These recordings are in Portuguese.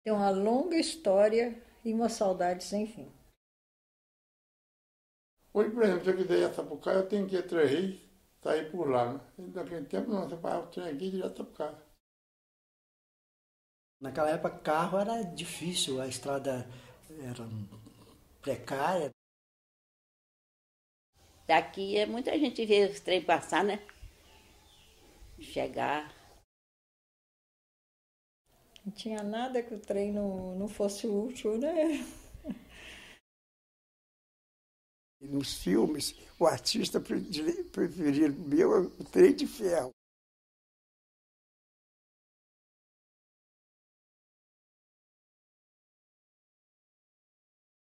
Tem uma longa história e uma saudade sem fim. Hoje, por exemplo, se eu quiser ir a Sapucaí, eu tenho que ir a Três Rios, sair por lá, né? E naquele tempo não, você parava o trem aqui e direto a Sapucaí. Naquela época, carro era difícil, a estrada era precária. Daqui muita gente vê os trem passar, né? Chegar. Não tinha nada que o trem não fosse útil, né? E nos filmes, o artista preferia o trem de ferro.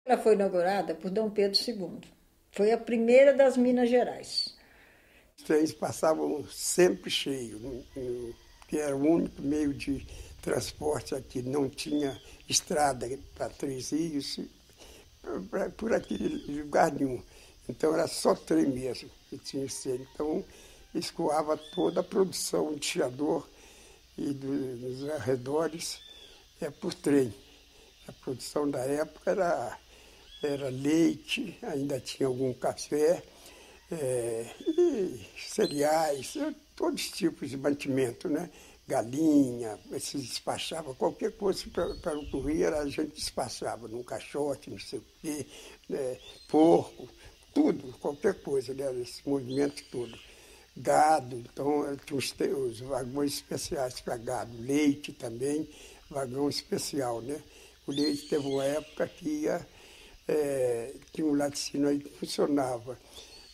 Ela foi inaugurada por Dom Pedro II. Foi a primeira das Minas Gerais. Os trens passavam sempre cheios, que era o único meio de transporte aqui. Não tinha estrada para Três Rios, por aquele lugar nenhum. Então era só trem mesmo que tinha que ser. Então escoava toda a produção de Chiador e dos arredores por trem. A produção da época era leite, ainda tinha algum café, e cereais, todos os tipos de mantimento, né? Galinha, se despachava, qualquer coisa para ocorrer, a gente despachava num caixote, não sei o quê, né? Porco, tudo, qualquer coisa, né? Esse movimento todo. Gado, então tinha os vagões especiais para gado, leite também, vagão especial, né? O leite teve uma época que tinha um laticínio aí que funcionava.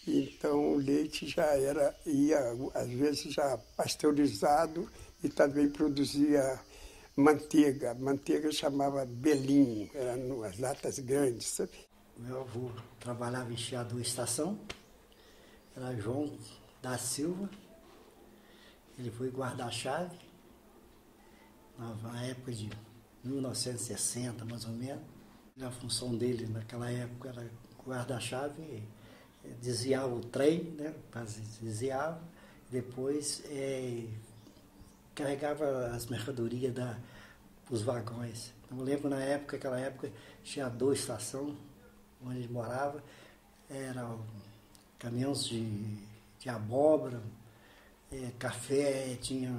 Então o leite ia às vezes já pasteurizado e também produzia manteiga. A manteiga chamava belinho, eram umas latas grandes, sabe? Meu avô trabalhava em Chiador Estação, era João da Silva. Ele foi guarda-chave na época de 1960, mais ou menos. A função dele naquela época era guarda-chave, desviava o trem, né? Desviava, depois carregava as mercadorias os vagões. Eu lembro naquela época, tinha 2 estações onde ele morava, eram caminhões de abóbora, café, tinha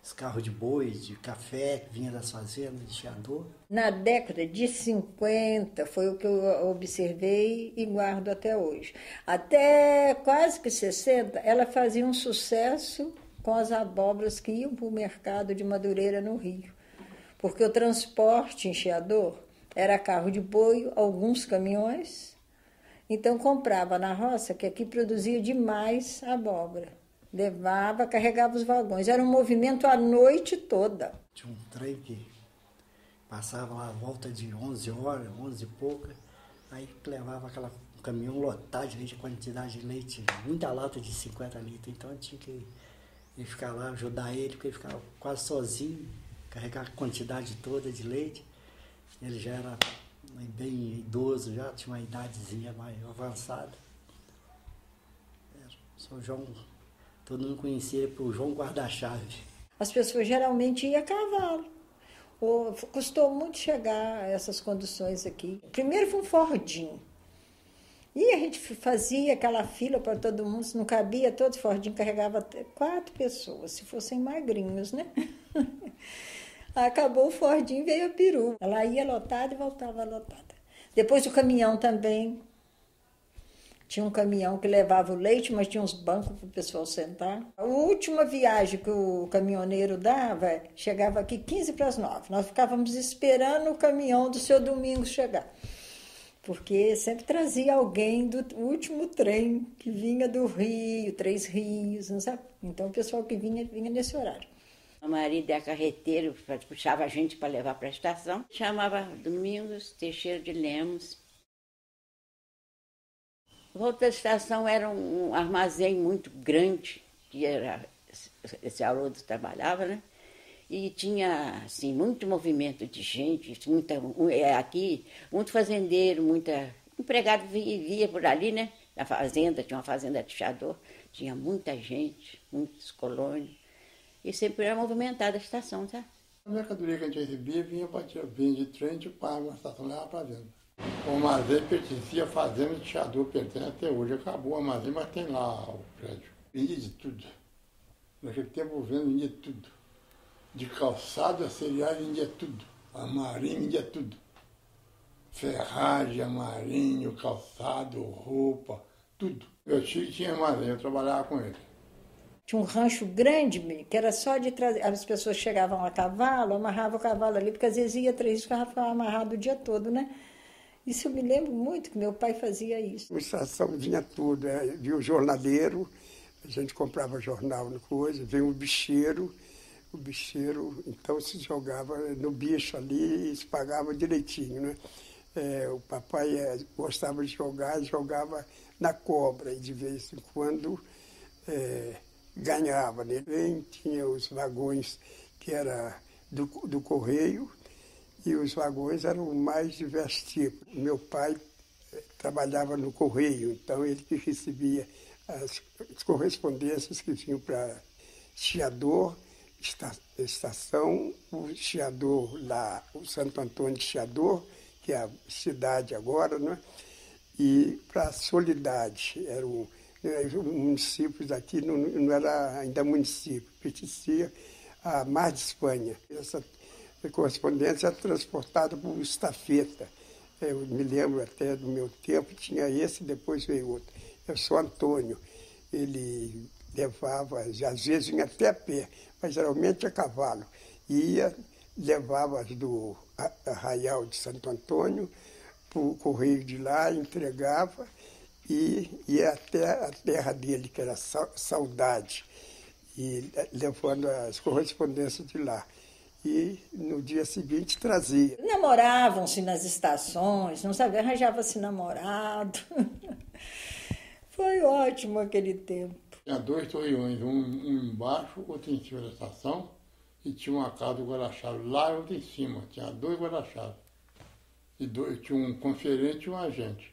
os carros de boi, de café, que vinha das fazendas de Chiador. Na década de 50, foi o que eu observei e guardo até hoje. Até quase que 60, ela fazia um sucesso com as abóboras que iam para o mercado de Madureira, no Rio. Porque o transporte em Chiador era carro de boi, alguns caminhões. Então comprava na roça, que aqui produzia demais abóbora. Levava, carregava os vagões. Era um movimento a noite toda. Tinha um trem que passava lá a volta de 11 horas, 11 e pouca, aí levava um caminhão lotado de leite, quantidade de leite, muita lata de 50 litros. Então eu tinha que ficar lá, ajudar ele, porque ele ficava quase sozinho, carregar a quantidade toda de leite. Ele já era bem idoso, já tinha uma idadezinha mais avançada. São João, todo mundo conhecia ele por João Guarda-Chave. As pessoas geralmente iam a cavalo. Custou muito chegar a essas condições aqui. Primeiro foi um Fordinho. E a gente fazia aquela fila para todo mundo, se não cabia, todo Fordinho carregava até 4 pessoas, se fossem magrinhos, né? Acabou o Fordinho, veio a perua. Ela ia lotada e voltava lotada. Depois o caminhão também. Tinha um caminhão que levava o leite, mas tinha uns bancos para o pessoal sentar. A última viagem que o caminhoneiro dava, chegava aqui 15 para as 9. Nós ficávamos esperando o caminhão do seu Domingos chegar. Porque sempre trazia alguém do último trem que vinha do Rio, Três Rios, não sabe? Então o pessoal que vinha nesse horário. O marido é carreteiro, puxava a gente para levar para a estação. Chamava Domingos Teixeira de Lemos. Volta da estação era um armazém muito grande, que era esse Haroldo trabalhava, né? E tinha, assim, muito movimento de gente, aqui, muito fazendeiro, muita empregado via por ali, né? Na fazenda, tinha uma fazenda de Chiador, tinha muita gente, muitos colônios. E sempre era movimentada a estação, tá? A mercadoria que a gente recebia vinha de trem, a gente parava uma estação e levava para venda. O armazém pertencia à fazenda de Chiador, pertence até hoje. Acabou o armazém, mas tem lá o prédio. Vendia de tudo. Naquele tempo vendia tudo. De calçado a cereais vendia tudo. Armarinho vendia tudo. Ferragem, armarinho, calçado, roupa, tudo. Meu tio tinha armazém, eu trabalhava com ele. Tinha um rancho grande, que era só de trazer. As pessoas chegavam a cavalo, amarravam o cavalo ali, porque às vezes ia 3 dias, o carro ficava amarrado o dia todo, né? Isso eu me lembro muito que meu pai fazia isso. A estação vinha tudo, vinha o jornaleiro, a gente comprava jornal no coisa, vinha o bicheiro então se jogava no bicho ali e se pagava direitinho, né? O papai gostava de jogar, jogava na cobra e de vez em quando ganhava, né? Tinha os vagões que era do correio e os vagões eram mais diversos tipos. Meu pai trabalhava no correio, então ele que recebia as correspondências que vinham para Chiador, estação, o Chiador lá, o Santo Antônio de Chiador, que é a cidade agora, né? E para Soledade, eram municípios daqui, não era ainda município, pertencia à Mar de Espanha. Essa correspondência era transportada por estafeta. Eu me lembro até do meu tempo, tinha esse, depois veio outro. Eu sou Antônio, ele levava, às vezes vinha até a pé, mas geralmente a cavalo. Levava do Arraial de Santo Antônio para o correio de lá, entregava e ia até a terra dele, que era Saudade, e levando as correspondências de lá. E no dia seguinte trazia. Namoravam-se nas estações, não sabia, arranjava-se namorado. Foi ótimo aquele tempo. Tinha 2 torreões, um embaixo, outro em cima da estação, e tinha uma casa do guarda-chave lá e outra em cima. Tinha 2 guarda-chaves. E tinha um conferente e um agente.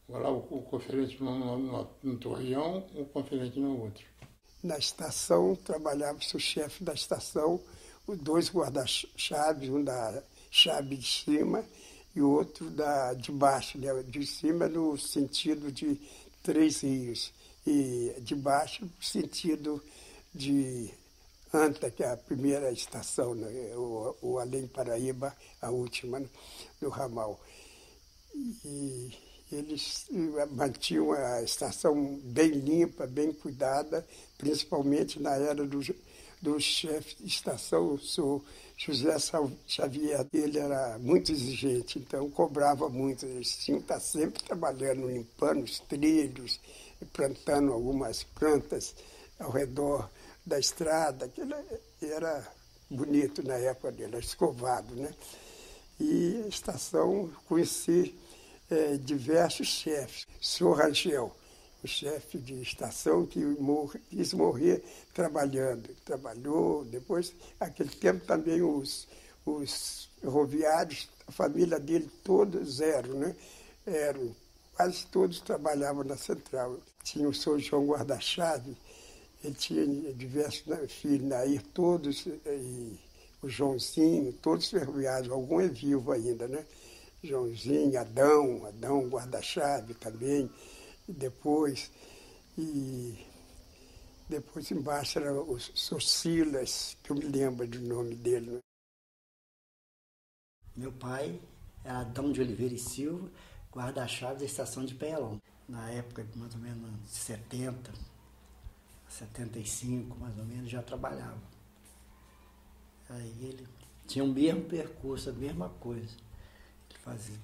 Agora o conferente no torreão, o conferente no outro. Na estação, trabalhava-se o chefe da estação, os 2 guarda-chaves, um da chave de cima e o outro de baixo, né? De cima no sentido de 3 rios e de baixo no sentido de Anta, que é a primeira estação, né? O Além Paraíba, a última, né? No ramal. E eles mantinham a estação bem limpa, bem cuidada, principalmente na era do chefe de estação, o senhor José Xavier. Ele era muito exigente, então cobrava muito. Eles tinham que estar sempre trabalhando, limpando os trilhos, plantando algumas plantas ao redor da estrada. Aquilo era bonito na época dele, era escovado, né? E a estação, conheci diversos chefes. Sr. Rangel, o chefe de estação que quis morrer trabalhando. Trabalhou, depois, naquele tempo também os ferroviários, a família dele todos quase todos trabalhavam na central. Tinha o Sr. João Guarda-Chave, ele tinha diversos filhos, Nair, todos, e o Joãozinho, todos ferroviários, algum é vivo ainda, né? Joãozinho, Adão Guarda-Chave também, e depois embaixo era o Sr. Silas, que eu me lembro do nome dele. Né? Meu pai era Adão de Oliveira e Silva, guarda-chave da estação de Penhalão. Na época de mais ou menos 70, 75, mais ou menos, já trabalhava. Aí ele tinha o mesmo percurso, a mesma coisa.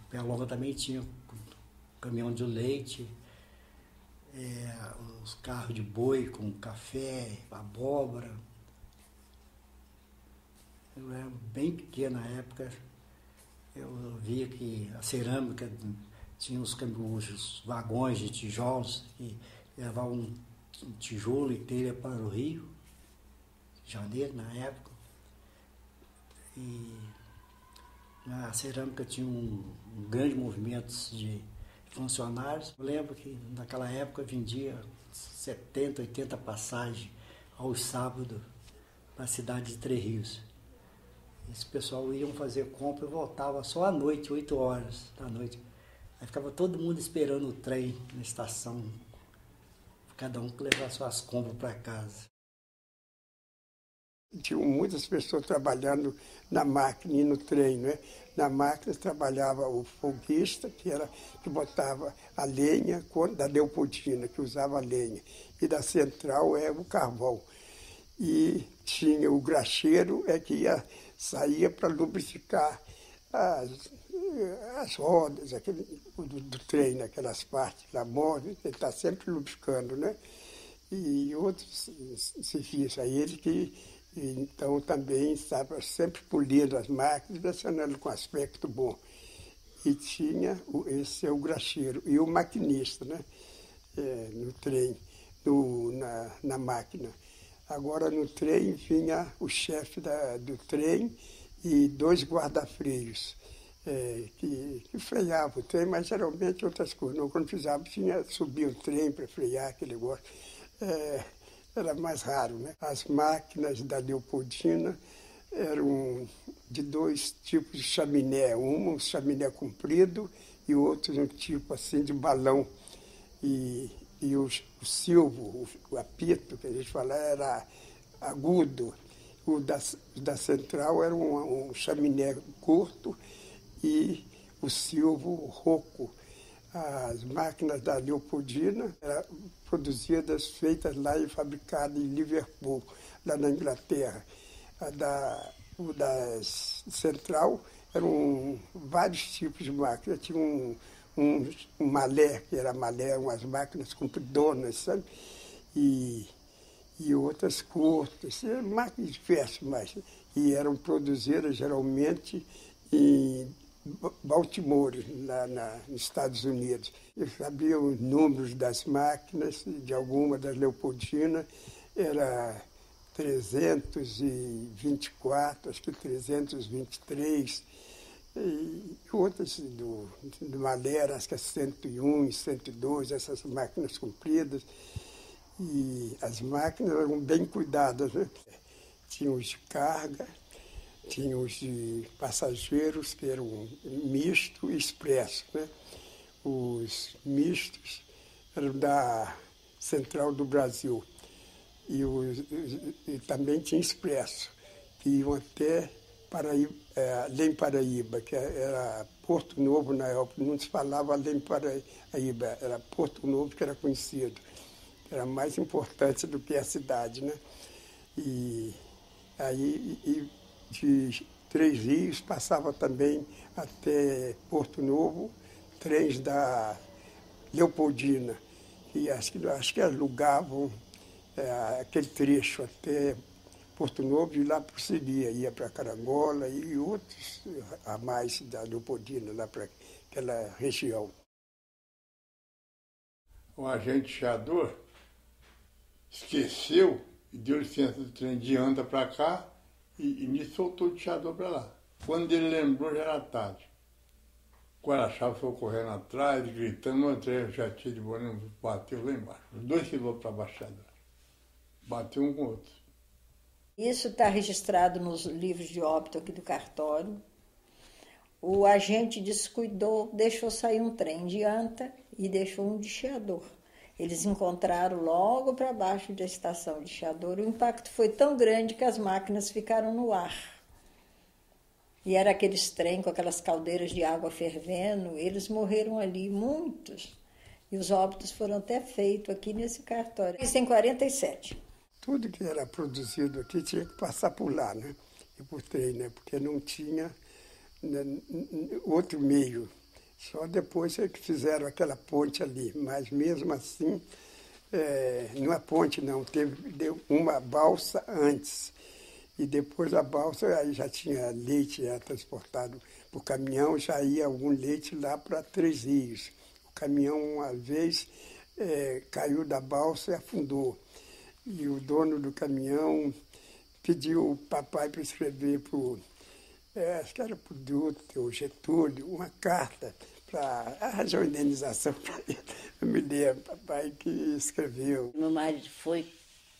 Penhalonga também tinha caminhão de leite, os carros de boi com café, abóbora. Eu era bem pequeno na época, eu via que a cerâmica tinha os vagões de tijolos que levavam um tijolo e telha para o Rio de Janeiro, na época. E a cerâmica tinha um grande movimento de funcionários. Eu lembro que naquela época vendia 70, 80 passagens aos sábados para a cidade de Três Rios. Esse pessoal iam fazer compra e voltava só à noite, 8 horas da noite. Aí ficava todo mundo esperando o trem na estação, cada um que levar suas compras para casa. Tinham muitas pessoas trabalhando na máquina e no trem, né? Na máquina trabalhava o foguista, que botava a lenha, da Leopoldina, que usava a lenha, e da central é o carvão. E tinha o graxeiro, que saía para lubrificar as rodas do trem, aquelas partes lá móveis, ele está sempre lubrificando, né? E outros serviços, aí ele que então também estava sempre polindo as máquinas, deixando com aspecto bom. E tinha esse é o graxeiro e o maquinista, né? No trem, na máquina. Agora no trem vinha o chefe do trem e 2 guarda-freios que freavam o trem, mas geralmente outras coisas. Não, quando precisava, subir o trem para frear aquele negócio. Era mais raro, né? As máquinas da Leopoldina eram de 2 tipos de chaminé, um chaminé comprido e outro um tipo assim de balão. E o silvo, o apito que a gente fala, era agudo. O da central era um chaminé curto e o silvo rouco. As máquinas da Leopoldina eram produzidas, feitas lá e fabricadas em Liverpool, lá na Inglaterra. O da central eram vários tipos de máquinas. Tinha um malé, que era malé, umas máquinas compridonas, sabe? E outras curtas, máquinas diversas, mas e eram produzidas geralmente em Baltimore, lá nos Estados Unidos. Eu sabia os números das máquinas, de alguma das Leopoldina, era 324, acho que 323, e outras do Malera, acho que é 101 e 102, essas máquinas compridas. E as máquinas eram bem cuidadas, né? Tinha os de carga, tinha os de passageiros, que eram misto e expresso, né? Os mistos eram da Central do Brasil. E também tinha expresso, que iam até além Paraíba, que era Porto Novo na época. Não se falava além Paraíba, era Porto Novo que era conhecido. Era mais importante do que a cidade, né? E aí de Três Rios passava também até Porto Novo, trens da Leopoldina, e acho que alugavam aquele trecho até Porto Novo e lá prosseguia, ia para Carangola e outros a mais da Leopoldina, lá para aquela região. O agente cheador esqueceu e deu licença do trem de anda para cá e me soltou de cheador para lá. Quando ele lembrou, já era tarde. O guarda-chave foi correndo atrás, gritando, o trem já tinha de boa, bateu lá embaixo, 2 quilômetros para baixo. Bateu um com o outro. Isso está registrado nos livros de óbito aqui do cartório. O agente descuidou, deixou sair um trem de anta e deixou um de Chiador. Eles encontraram logo para baixo da estação de Chiador. O impacto foi tão grande que as máquinas ficaram no ar. E era aqueles trem com aquelas caldeiras de água fervendo. Eles morreram ali, muitos. E os óbitos foram até feitos aqui nesse cartório. Isso em 47. Tudo que era produzido aqui tinha que passar por lá, né? E por trem, né? Porque não tinha outro meio. Só depois é que fizeram aquela ponte ali. Mas mesmo assim, não é ponte não, deu uma balsa antes. E depois da balsa aí já tinha leite transportado por caminhão, já ia algum leite lá para Três Rios. O caminhão uma vez caiu da balsa e afundou. E o dono do caminhão pediu o papai para escrever acho que era para o Dutra ou Getúlio, uma carta para arranjar uma indenização para ele. Eu me lembro, papai que escreveu. Meu marido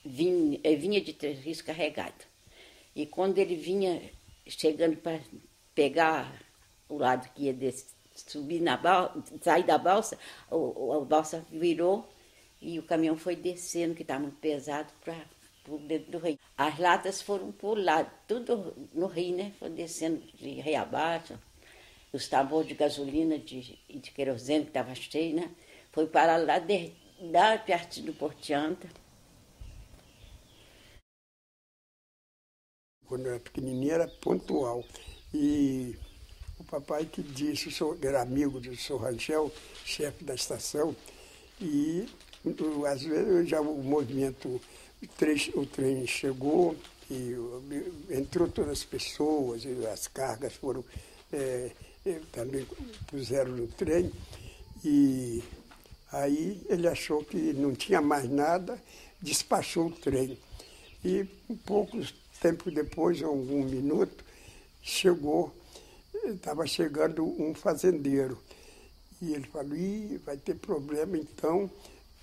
vinha de Três Rios carregado. E quando ele vinha chegando para pegar o lado que ia subir na balsa, sair da balsa, a balsa virou e o caminhão foi descendo, que estava muito pesado, para dentro do rio. As latas foram por lá, tudo no rio, né? Foi descendo de rio abaixo. Os tambores de gasolina e de querosene, que estava cheio, né? Foi parar lá perto do Portianta. Quando eu era pequenininha era pontual. E o papai que disse, era amigo do Sr. Rangel, chefe da estação, e às vezes já o movimento, o trem chegou e entrou todas as pessoas, e as cargas foram, também puseram no trem, e aí ele achou que não tinha mais nada, despachou o trem. E um pouco tempo depois, algum minuto, estava chegando um fazendeiro. E ele falou, vai ter problema, então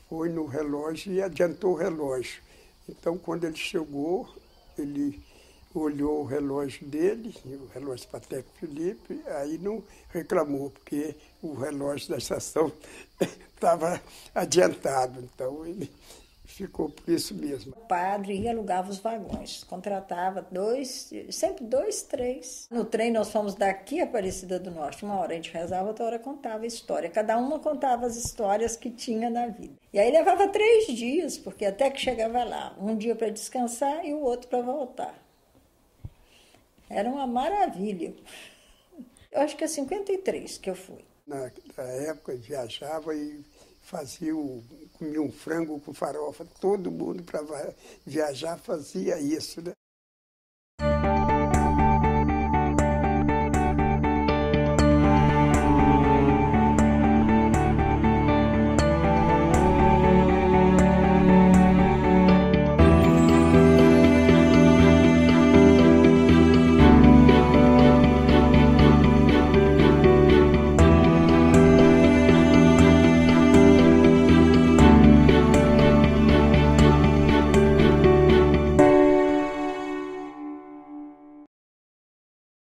foi no relógio e adiantou o relógio. Então, quando ele chegou, ele olhou o relógio dele, o relógio Patek Philippe, aí não reclamou, porque o relógio da estação estava adiantado, então ele ficou por isso mesmo. O padre ia alugava os vagões, contratava sempre dois, três. No trem nós fomos daqui a Aparecida do Norte, uma hora a gente rezava, outra hora contava a história. Cada uma contava as histórias que tinha na vida. E aí levava 3 dias, porque até que chegava lá, um dia para descansar e o outro para voltar. Era uma maravilha. Eu acho que é 53 que eu fui. Na época eu viajava e comia um frango com farofa. Todo mundo para viajar fazia isso, né?